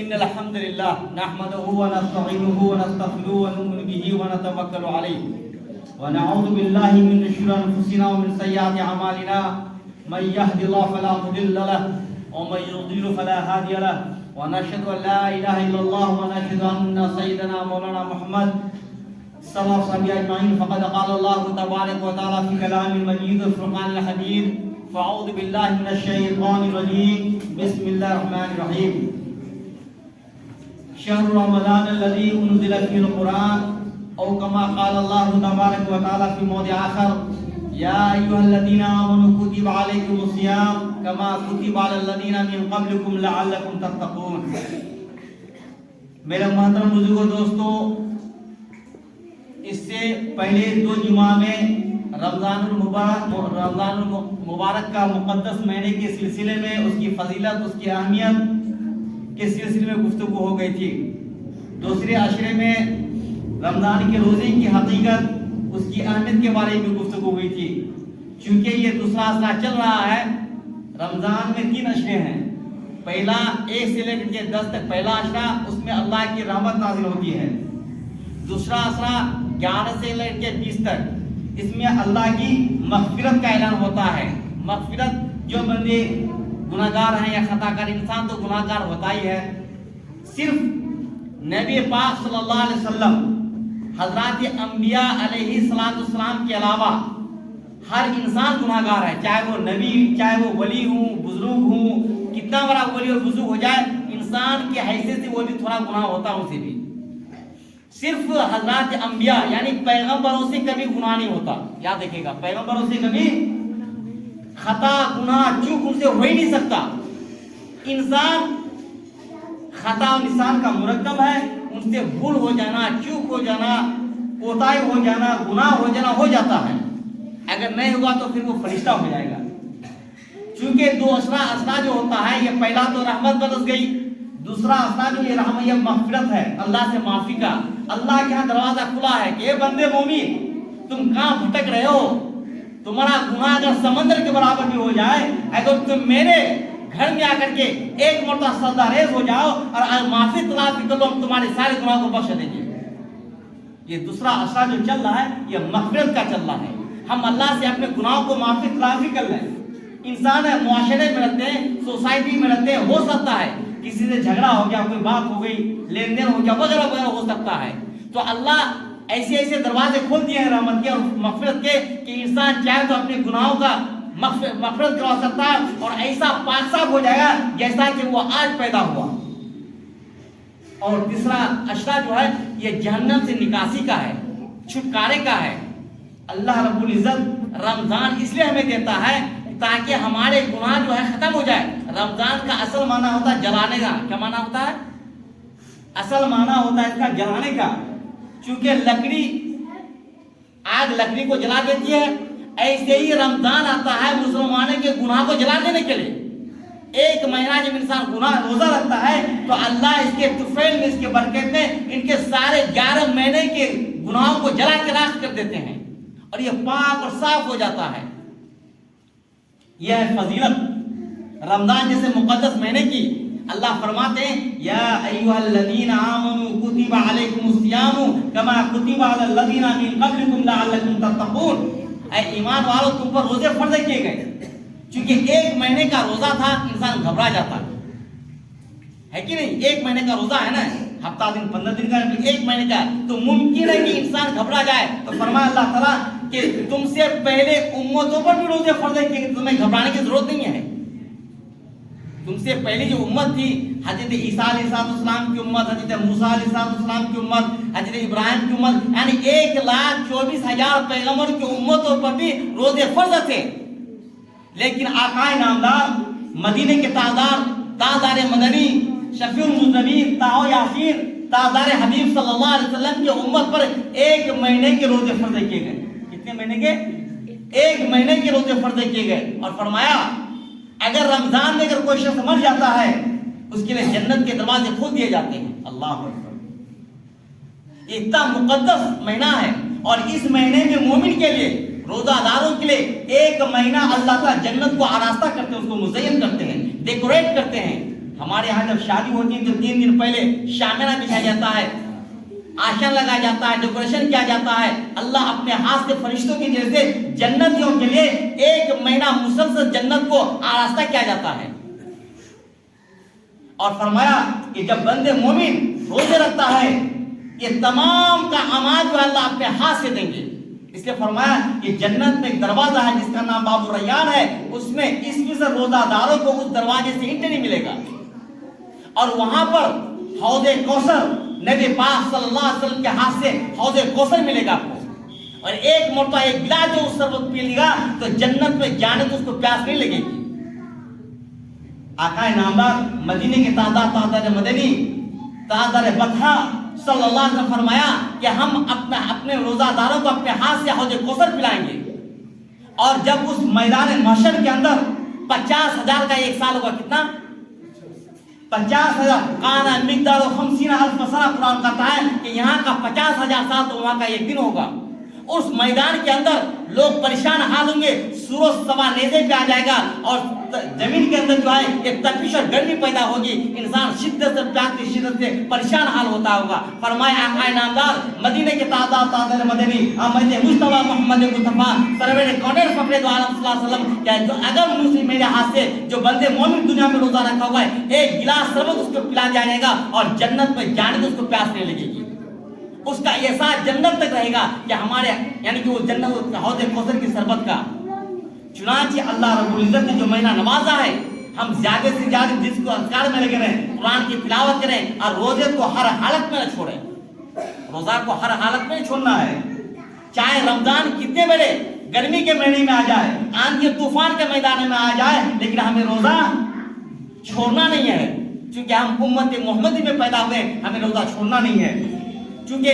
إن الحمد لله نحمده ونستعينه ونستغفره ونؤمن به ونتوكل عليه ونعوذ بالله من شرور أنفسنا ومن سيئات أعمالنا من يهد الله فلا مضل له ومن يضلل فلا هادي له ونشهد أن لا إله إلا الله ونشهد أن سيدنا مولانا محمد صلى الله عليه وسلم أجمعين فقد قال الله تبارك وتعالى في كلام المجيد الفرقان الحميد فأعوذ بالله من الشيطان الرجيم بسم الله الرحمن الرحيم شهر رمضان الذي أنزل فيه القرآن أو كما قال الله تبارك وتعالى في موضع آخر يا أيها الذين آمنوا كتب عليكم الصيام كما كتب على الذين من قبلكم لعلكم تتقون. میرے محترم بزرگوں دوستوں، اس سے پہلے 2 جمعہ میں رمضان المبارک کا مقدس مہینے کے سلسلے میں اس کی فضیلت، اس کی اہمیت کے سلسلے میں گفتگو ہو گئی تھی. دوسرے عشرے میں رمضان کے روزے کی حقیقت، اس کی اہمیت کے بارے میں گفتگو ہوئی تھی. چونکہ یہ دوسرا عشرہ چل رہا ہے، رمضان میں 3 عشرے ہیں. پہلا 1 سے لے کر 10 تک پہلا عشرہ، اس میں اللہ کی رحمت نازل ہوتی ہے. دوسرا عشرہ 11 سے لے کر 20 تک، اس میں اللہ کی مغفرت کا اعلان ہوتا ہے. مغفرت، جو بندے گناہگار ہیں یا خطا کار، انسان تو گناہگار ہوتا ہی ہے. صرف نبی پاک صلی اللہ علیہ وسلم، حضرات انبیاء علیہ السلام کے علاوہ ہر انسان گناہگار ہے. چاہے وہ نبی، چاہے وہ ولی ہوں، بزرگ ہوں، کتنا بڑا ولی اور بزرگ ہو جائے، انسان کی حیثیت سے وہ بھی تھوڑا گناہ ہوتا ہے ان سے بھی. صرف حضرات انبیاء یعنی پیغمبروں سے کبھی گناہ نہیں ہوتا. یاد رکھیے گا، پیغمبروں سے کبھی خطا، گناہ، چوک ان سے ہو ہی نہیں سکتا. انسان خطا و نسیان کا مرکب ہے، ان سے بھول ہو جانا، چوک ہو جانا، کوتاہی ہو جانا، گناہ ہو جانا ہو جاتا ہے. اگر نہیں ہوگا تو پھر وہ فرشتہ ہو جائے گا. چونکہ 2 عشرہ جو ہوتا ہے، یہ پہلا تو رحمت برس گئی، دوسرا عشرہ جو یہ رحمت، یہ مغفرت ہے، اللہ سے معافی کا. اللہ کے ہاں دروازہ کھلا ہے کہ اے بندے مومن، تم کہاں بھٹک رہے ہو؟ تمہارا گناہ اگر سمندر کے برابر بھی ہو جائے، اگر تم میرے گھر میں آ کر کے ایک مرتبہ سجدہ ریز ہو جاؤ اور معافی طلب کر لو، ہم تمہارے سارے گناہوں کو بخش دیں گے. یہ دوسرا عشرہ جو چل رہا ہے، یہ مغفرت کا چل رہا ہے. ہم اللہ سے اپنے گناہوں کو معافی طلب کر لیں. انسان معاشرے میں رہتے ہیں، سوسائٹی میں رہتے ہیں، ہو سکتا ہے کسی سے جھگڑا ہو گیا، کوئی بات ہو گئی، لین دین ہو گیا، وغیرہ وغیرہ ہو سکتا ہے. تو اللہ ایسے دروازے کھول دیے ہیں رحمت کے اور مغفرت کے کہ انسان چاہے تو اپنے گناہوں کا مغفرت کروا سکتا ہے اور ایسا پاک صاف ہو جائے گا جیسا کہ وہ آج پیدا ہوا. اور تیسرا عشرہ جو ہے، یہ جہنم سے نکاسی کا ہے، چھٹکارے کا ہے. اللہ رب العزت رمضان اس لیے ہمیں دیتا ہے تاکہ ہمارے گناہ جو ہے ختم ہو جائے. رمضان کا اصل معنی ہوتا ہے جلانے کا. کیا معنی ہوتا ہے؟ اصل معنی ہوتا ہے اس کا جلانے کا. چونکہ آگ لکڑی کو جلا دیتی ہے، ایسے ہی رمضان آتا ہے مسلمانوں کے گناہ کو جلا دینے کے لیے. 1 مہینہ جب انسان روزہ رکھتا ہے تو اللہ اس کے طفیل میں، اس کے برکت میں ان کے سارے 11 مہینے کے گناہوں کو جلا کے راکھ کر دیتے ہیں اور یہ پاک اور صاف ہو جاتا ہے. یہ ہے فضیلت رمضان جیسے مقدس مہینے کی. اللہ فرماتے ہیں یا ایھا الذین آمنوا کتب علیکم الصیام کما کتب علی الذین من قبلکم لعلکم تتقون. اے ایمان والو، تم پر روزے فرض کیے گئے. چونکہ 1 مہینے کا روزہ تھا، انسان گھبرا جاتا ہے کہ نہیں؟ 1 مہینے کا روزہ ہے نا، ہفتہ دن 15 دن کا، 1 مہینے کا، تو ممکن ہے کہ انسان گھبرا جائے. تو فرمایا اللہ تعالیٰ کہ تم سے پہلے امتوں پر بھی روزے فرض کیے گئے، تمہیں گھبرانے کی ضرورت نہیں ہے. تم سے پہلی جو امت تھی، حضرت عیسیٰ علیہ السلام کی امت، حضرت موسیٰ علیہ السلام کی امت، حضرت ابراہیم کی امت، یعنی 1,24,000 پیغمبر کی امتوں پر بھی روزے فرض تھے. لیکن آقا نامدار، مدینے کے تاجدار مدنی، شفیع المذنبین، طاہر یاسین، تاجدار حبیب صلی اللہ علیہ وسلم کی امت پر 1 مہینے کے روزے فرض کیے گئے. کتنے مہینے کے؟ 1 مہینے کے روزے فرض کیے گئے. اور فرمایا اگر رمضان میں اگر کوئی شخص مر جاتا ہے، اس کے لیے جنت کے دروازے کھول دیے جاتے ہیں. اللہ اکبر! یہ اتنا مقدس مہینہ ہے اور اس مہینے میں مومن کے لیے، روزہ داروں کے لیے 1 مہینہ اللہ تعالیٰ جنت کو آراستہ کرتے ہیں، اس کو مزین کرتے ہیں، ڈیکوریٹ کرتے ہیں. ہمارے یہاں جب شادی ہوتی ہے تو 3 دن پہلے شامانہ بچھایا جاتا ہے، آشیاں لگایا جاتا ہے، ڈیکوریشن کیا جاتا ہے. اللہ اپنے ہاتھ سے فرشتوں کی جیسے جنتیوں کے لیے 1 مہینہ مسلسل جنت کو آراستہ کیا جاتا ہے. اور فرمایا کہ جب بندے مومن روزے رکھتا ہے یہ تمام کا امان جو اللہ اپنے ہاتھ سے دیں گے. اس لیے فرمایا کہ جنت میں ایک دروازہ ہے جس کا نام باب الریان ہے، اس میں 20% روزہ داروں کو اس دروازے سے انٹری نہیں ملے گا. اور وہاں پر حوض کوثر نبی پاک صلی اللہ علیہ وسلم کے ہاتھ سے حوض کوثر ملے گا آپ کو. اور ایک مرتبہ ایک گلاس جو اس شربت پی لے گا تو جنت میں جانے تو اس کو پیاس نہیں لگے گی. آقا نامدار مدینے کے تاجدار مدنی تاجدار بطحہ صلی اللہ علیہ وسلم فرمایا کہ ہم اپنے روزہ داروں کو اپنے ہاتھ سے حوض کوثر پلائیں گے. اور جب اس میدان محشر کے اندر 50,000 کا ایک سال ہوگا، کتنا؟ 50,000 کانا مقدار 50,000 سنہ. قرآن کہتا ہے کہ یہاں کا 50,000 سال تو وہاں کا ایک دن ہوگا. اس میدان کے اندر لوگ پریشان حال ہوں گے، سورج سوا نیزے پہ آ جائے گا اور زمین کے اندر جو ہے ایک تپش اور گرمی پیدا ہوگی. انسان شدت سے پیاس کی شدت سے پریشان حال ہوتا ہوگا. فرمایا آقا نامدار مدینے کے تاجدار مدنی احمد مصطفیٰ محمد مصطفیٰ سرور کونین فخر دو عالم صلی اللہ علیہ وسلم کہ اگر مسلم میرے ہاتھ سے جو بندے مومن دنیا میں روزہ رکھا ہوا ہے ایک گلاس شربت اس کو پلا جائے گا اور جنت میں جانے تو اس کو پیاس نہیں لگے گی. اس کا احساس جنت تک رہے گا کہ ہمارے یعنی کہ وہ جنت حوض کوثر کی شربت کا. چنانچہ اللہ رب العزت نے جو مہینہ نوازا ہے ہم زیادہ سے زیادہ جس کو اذکار میں لگے رہیں، قرآن کی تلاوت کریں اور روزے کو ہر حالت میں نہ چھوڑیں. روزہ کو ہر حالت میں چھوڑنا ہے، چاہے رمضان کتنے بڑے گرمی کے مہینے میں آ جائے، آندھی طوفان کے میدان میں آ جائے، لیکن ہمیں روزہ چھوڑنا نہیں ہے. چونکہ ہم امت محمدی میں پیدا ہوئے ہمیں روزہ چھوڑنا نہیں ہے. چونکہ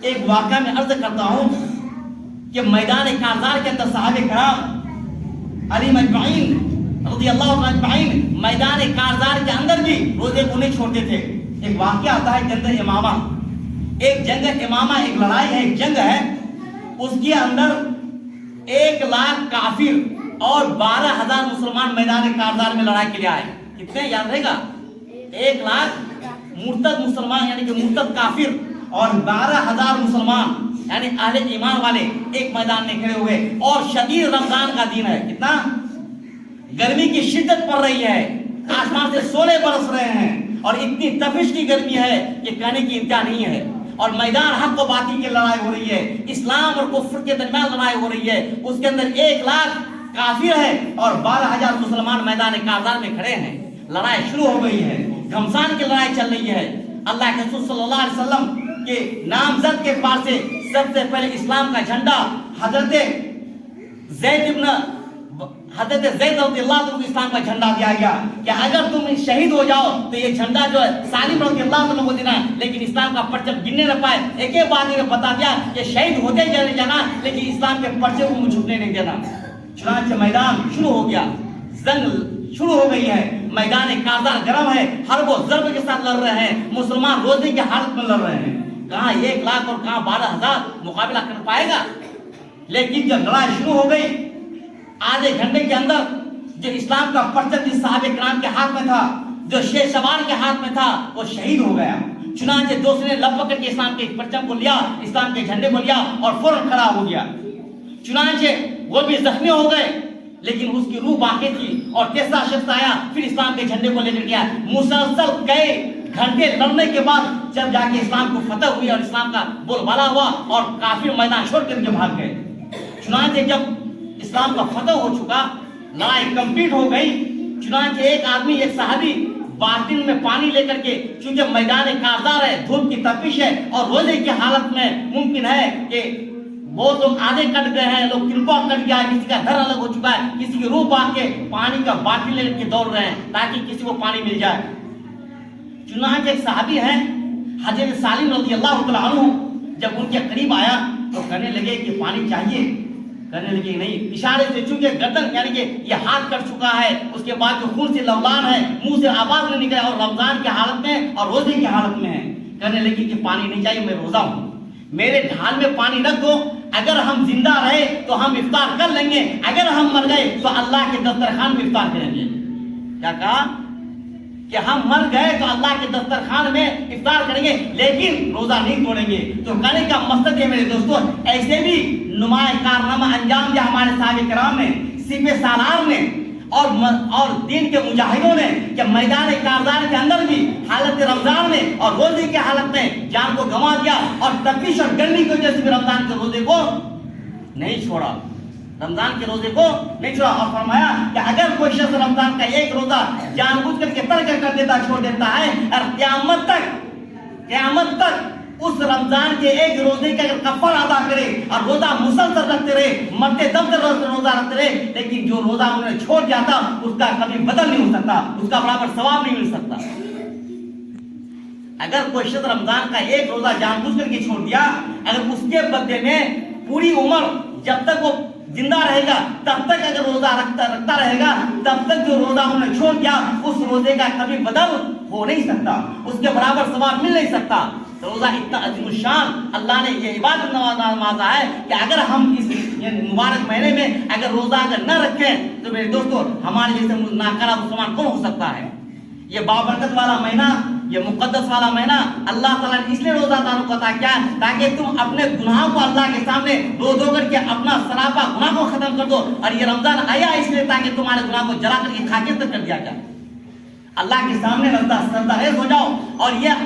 ایک واقعہ میں عرض کرتا ہوں کہ میدان کارزار کے اندر صحابہ کرام علی مجمعین رضی اللہ عنہ اجمعین میدان کارزار کے اندر بھی روزے کو نہیں چھوڑتے تھے. ایک واقعہ آتا ہے جنگ امامہ. ایک جنگ امامہ ایک لڑائی ہے، ایک جنگ ہے، اس کے اندر 1,00,000 کافر اور 12,000 مسلمان میدان کارزار میں لڑائی کے لیے آئے. کتنے یاد رہے گا؟ 1,00,000 مرتد مسلمان یعنی کہ مرتد کافر اور 12,000 مسلمان یعنی اہل ایمان والے ایک میدان میں کھڑے ہوئے. اور شدید رمضان کا دن ہے، کتنا گرمی کی شدت پڑ رہی ہے، آسمان سے شعلے برس رہے ہیں اور اتنی تپش کی گرمی ہے کہ کہنے کی انتہا نہیں ہے. اور میدان حق و باطل کی لڑائی ہو رہی ہے، اسلام اور کفر کے درمیان لڑائی ہو رہی ہے. اس کے اندر 1,00,000 کافر ہے اور 12,000 مسلمان میدان کارزار میں کھڑے ہیں. لڑائی شروع ہو گئی ہے، گھمسان کی لڑائی چل رہی ہے. اللہ کے رسول صلی اللہ علیہ وسلم کے نامزد کے پاس سے سب سے پہلے اسلام کا جھنڈا حضرت زید رضی اللہ عنہ کو اسلام کا جھنڈا دیا گیا کہ اگر تم شہید ہو جاؤ تو یہ جھنڈا جو ہے سالم رضی اللہ عنہ کو دینا ہے. لیکن اسلام کا پرچم گرنے نہ پائے. ایک ایک بات یہ بتا دیا کہ شہید ہوتے چلے جانا لیکن اسلام کے پرچم کو جھکنے نہیں دینا. چنانچہ میدان شروع ہو گیا، جنگ شروع ہو گئی ہے. میدان کارزار گرم ہے، حرب و ضرب کے ساتھ لڑ رہے ہیں. مسلمان روزے کی حالت میں لڑ رہے ہیں. کہاں 1,00,000 اور کہاں 12,000 مقابلہ کر پائے گا. لیکن جب لڑائی شروع ہو گئی آدھے گھنٹے کے اندر جو اسلام کا پرچم جس صحابہ کرام کے ہاتھ میں تھا، جو شیر سوار کے ہاتھ میں تھا، وہ شہید ہو گیا. چنانچہ دوسرے نے لب پکڑ کے اسلام کے پرچم کو لیا، اسلام کے جھنڈے کو لیا اور فوراً کھڑا ہو گیا. چنانچہ وہ بھی زخمی ہو گئے لیکن اس کی روح باقی تھی. اور تیسرا شخص آیا پھر اسلام کے جھنڈے کو لے کر گیا. مسلسل کئی گھنٹے لڑنے کے بعد جب جا کے اسلام کو فتح ہوئی اور اسلام کا بول بالا ہوا اور کافر میدان چھوڑ کر کے بھاگ گئے. چنانچہ جب اسلام کا فتح ہو چکا، لڑائی کمپلیٹ ہو گئی، چنانچہ ایک آدمی ایک صحابی باطن میں پانی لے کر کے، چونکہ میدان کارزار ہے، دھوپ کی تپش ہے اور روزے کی حالت میں ممکن ہے کہ بہت لوگ آدھے کٹ گئے ہیں، لوگ کنپا کٹ گیا ہے، کسی کا گھر الگ ہو چکا ہے، کسی کی روح باندھ کے پانی کا باٹل لے کے دوڑ رہے ہیں تاکہ کسی کو پانی مل جائے. چنانچہ ایک صحابی ہیں حضرت سالم رضی اللہ تعالیٰ عنہ، جب ان کے قریب آیا تو کہنے لگے کہ پانی چاہیے. کہنے لگے نہیں. اشارے سے چونکہ گردن یعنی کہ یہ ہاتھ کٹ چکا ہے، اس کے بعد جو خون سے لولان ہے، منہ سے آواز نہیں نکلا اور رمضان کی حالت میں اور روزے کی حالت میں ہے. کہنے لگے کہ پانی نہیں چاہیے، میں روزہ ہوں، میرے ڈھال میں پانی رکھ دو. اگر ہم زندہ رہے تو ہم افطار کر لیں گے، اگر ہم مر گئے تو اللہ کے دسترخوان میں افطار کریں گے. کیا کہا کہ ہم مر گئے تو اللہ کے دسترخوان میں افطار کریں گے لیکن روزہ نہیں توڑیں گے. تو کہنے کا مقصد ہے میرے دوستوں، ایسے بھی نمایاں کارنامہ انجام دیا ہمارے صحابہ کرام نے، سپہ سالار نے اور دین کے مجاہدوں نے، کہ میدان کارزار کے اندر بھی حالت رمضان میں اور روزے کی حالت میں جان کو گنوا دیا، اور تپش اور گرمی کی وجہ سے بھی رمضان کے روزے کو نہیں چھوڑا، رمضان کے روزے کو نہیں چھوڑا. اور فرمایا کہ اگر کوئی شخص رمضان کا ایک روزہ جان بوجھ کر کے ترک کر دیتا، چھوڑ دیتا ہے، اور قیامت تک اس رمضان کے ایک روزے کا اگر کفارہ ادا کرے اور روزہ مسلسل رکھتے رہے، مرتے دم تک روزہ رکھتے رہے، لیکن جو روزہ انہوں نے چھوڑ دیا تھا اس کا کبھی بدل نہیں ہو سکتا، اس کا برابر ثواب نہیں مل سکتا. اگر کوئی شخص رمضان کا ایک روزہ جان بوجھ کر کے چھوڑ دیا، اگر اس کے بدلے میں پوری عمر جب تک وہ زندہ رہے گا تب تک اگر روزہ رکھتا رہے گا، تب تک جو روزہ انہوں نے چھوڑ دیا اس روزے کا کبھی بدل ہو نہیں سکتا، اس کے برابر ثواب مل نہیں سکتا. روزہ اتنا عظیم الشان اللہ نے یہ عبادت نوازا ہے کہ اگر ہم اس مبارک مہینے میں اگر روزہ اگر نہ رکھیں تو میرے دوستو ہمارے جیسے ناکارہ مسلمان کون ہو سکتا ہے. یہ بابرکت والا مہینہ، یہ مقدس والا مہینہ اللہ تعالیٰ نے اس لیے روزہ داروں کو عطا کیا تاکہ تم اپنے گناہوں کو اللہ کے سامنے رو کر کے اپنا سراپا گناہ کو ختم کر دو. اور یہ رمضان آیا اس لیے تاکہ تمہارے گناہ کو جلا کر کے خاکستر کر دیا جائے، اللہ کے سامنے سرداریز ہو جاؤ. اور یہ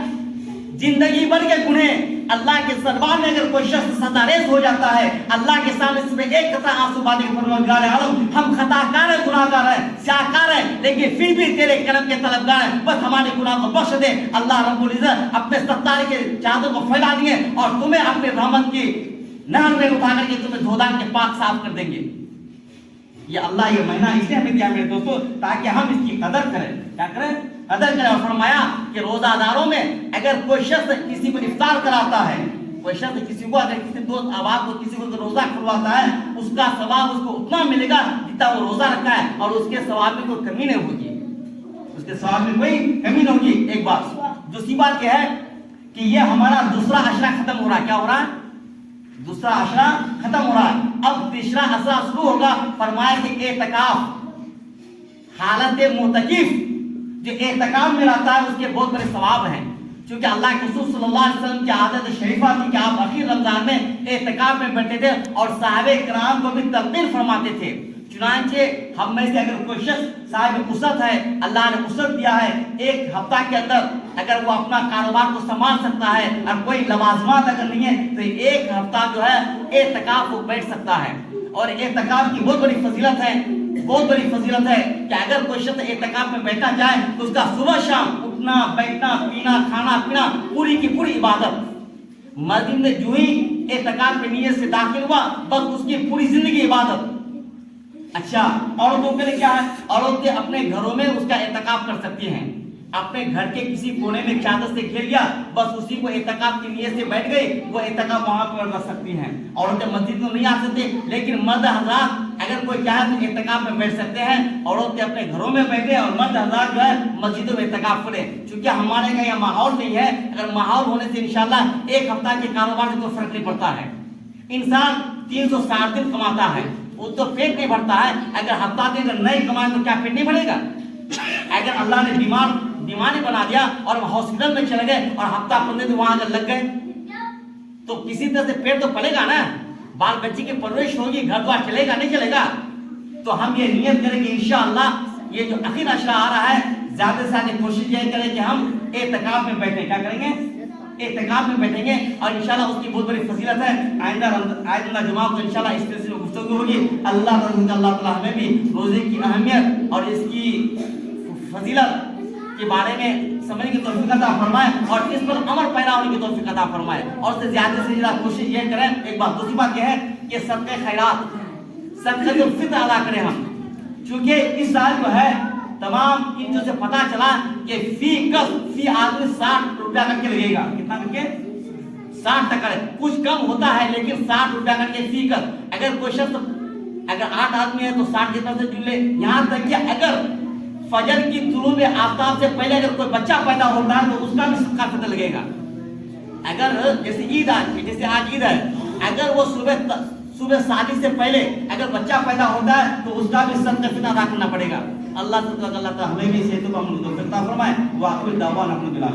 زندگی بھر کے گناہ اللہ کے دربار میں اگر کوئی شخص سرداریز ہو جاتا ہے، اللہ کے سامنے اس میں ایک قطرہ آنسو بادے کے پروردگار عالم ہم خطا کار ہیں، گناہ گار ہیں، سیاہ کار ہیں، لیکن پھر بھی تیرے کرم کے طلبگار ہیں، بس ہمارے گناہ کو بخش دے. اللہ رب العزت اپنے ستارے کے چادر کو پھیلا دیے اور تمہیں اپنے رحمت کی نہر میں اٹھا کر کے تمہیں دھو دھا کے پاک صاف کر دیں گے. یہ اللہ یہ مہینہ اس لیے ہمیں دیا میرے دوستو تاکہ ہم اس کی قدر کریں. کیا کریں؟ قدر کریں. اور فرمایا کہ روزہ داروں میں اگر کوئی شخص کسی کو افطار کراتا ہے، کوئی شخص کسی کو اگر کسی دوست احباب کو کسی کو روزہ کھلواتا ہے، اس کا ثواب اس کو اتنا ملے گا جتنا وہ روزہ رکھا ہے، اور اس کے ثواب میں کوئی کمی نہیں ہوگی، اس کے ثواب میں کوئی کمی نہیں ہوگی. ایک بات. دوسری بات یہ ہے کہ یہ ہمارا دوسرا عشرہ ختم ہو رہا ہے. کیا ہو رہا ہے؟ دوسرا عشرہ ختم ہو رہا ہے. اب تیسرا عشرہ شروع ہوگا. فرمایا کہ اعتکاف، حالت معتکف جو اعتکاف میں رہتا ہے اس کے بہت بڑے ثواب ہیں، چونکہ اللہ کے رسول صلی اللہ علیہ وسلم کی عادت شریفہ تھی کہ آپ آخر رمضان میں اعتکاف میں بیٹھتے تھے اور صحابہ کرام کو بھی تلقین فرماتے تھے. چنانچہ ہم میں سے اگر کوئی شخص صاحب وسعت ہے، اللہ نے وسعت دیا ہے، ایک ہفتہ کے اندر اگر وہ اپنا کاروبار کو سنبھال سکتا ہے اور کوئی لوازمات اگر نہیں ہے تو ایک ہفتہ جو ہے اعتکاف کو بیٹھ سکتا ہے. اور اعتکاف کی بہت بڑی فضیلت ہے، بہت بڑی فضیلت ہے کہ اگر کوئی شخص اعتکاف میں بیٹھا جائے تو اس کا صبح شام اٹھنا بیٹھنا پینا کھانا پینا پوری کی پوری عبادت. مسجد میں جو ہی اعتکاف کی نیت سے داخل ہوا بس اس کی پوری زندگی عبادت. اچھا عورتوں کے لیے کیا ہے؟ عورتیں اپنے گھروں میں اس کا اعتکاف کر سکتی ہیں، اپنے گھر کے کسی کونے میں چادر سے گھیر لیا بس اسی کو اعتکاف کی نیت سے بیٹھ گئی، وہ اعتکاف وہاں پر کر سکتی ہیں. عورتیں مسجد میں نہیں آ سکتے لیکن مرد حضرات اگر کوئی چاہے تو اعتکاف میں بیٹھ سکتے ہیں. عورتیں اپنے گھروں میں بیٹھے اور مرد حضرات جو ہے مسجدوں میں اعتکاف کریں. چونکہ ہمارے یہاں یہ ماحول نہیں ہے، اگر ماحول ہونے سے انشاءاللہ ایک ہفتہ کے کاروبار سے کوئی فرق نہیں پڑتا ہے. انسان 360 دن کماتا ہے، وہ تو پیٹ نہیں بھرتا ہے. اگر ہفتہ دن اگر نہیں کمائے تو کیا پیٹ نہیں بھرے گا؟ اگر اللہ نے بیماری بنا دیا اور ہاسپٹل میں چلے گئے اور ہفتہ 15 دن وہاں اگر لگ گئے تو کسی طرح سے پیٹ تو پلے گا نا، بال بچے کی پرورش ہوگی، گھر دوار چلے گا نہیں چلے گا. تو ہم یہ نیت کریں کہ انشاءاللہ یہ جو آخر عشرہ آ رہا ہے زیادہ سے زیادہ کوشش یہ کریں کہ ہم اعتکاف میں بیٹھیں. کیا کریں گے؟ اعتکاف میں بیٹھیں گے اور انشاءاللہ اس کی بہت بڑی فضیلت ہے. آئندہ جمعہ کو انشاءاللہ اس سلسلے میں گفتگو ہوگی. اللہ تعالیٰ ہمیں بھی روزے کی اہمیت اور اس کی فضیلت کے بارے میں سمجھنے کی توفیق عطا فرمائے اور اس پر عمل پیدا ہونے کی توفیق عطا فرمائے اور اس سے زیادہ سے زیادہ کوشش یہ کریں. ایک بات. دوسری بات یہ ہے کہ صدقہ خیرات، صدقہ الفطر ادا کریں ہم، چونکہ اس سال جو ہے تمام چیزوں سے پتا چلا کہ فی آدمی 60 روپیہ کر کے لگے گا. کتنا کر کے؟ 60 ٹکا. کچھ کم ہوتا ہے لیکن 60 روپیہ کر کے فی کر. اگر کوئی شخص اگر 8 آدمی ہے تو 60 کی طرف سے جن لے. یہاں تک کہ اگر فجر کی طلوع آفتاب سے پہلے اگر کوئی بچہ پیدا ہوتا ہے تو اس کا بھی صدقہ فطر لگے گا. اگر جیسے آج عید ہے، اگر وہ صبح شادی سے پہلے اگر بچہ پیدا ہوتا ہے تو اس کا بھی صدقہ فطر ادا کرنا پڑے گا. اللہ تعالیٰ ہمیں بھی صحت و عمل کو عطا فرمائے. واخر دعوانا الحمدللہ.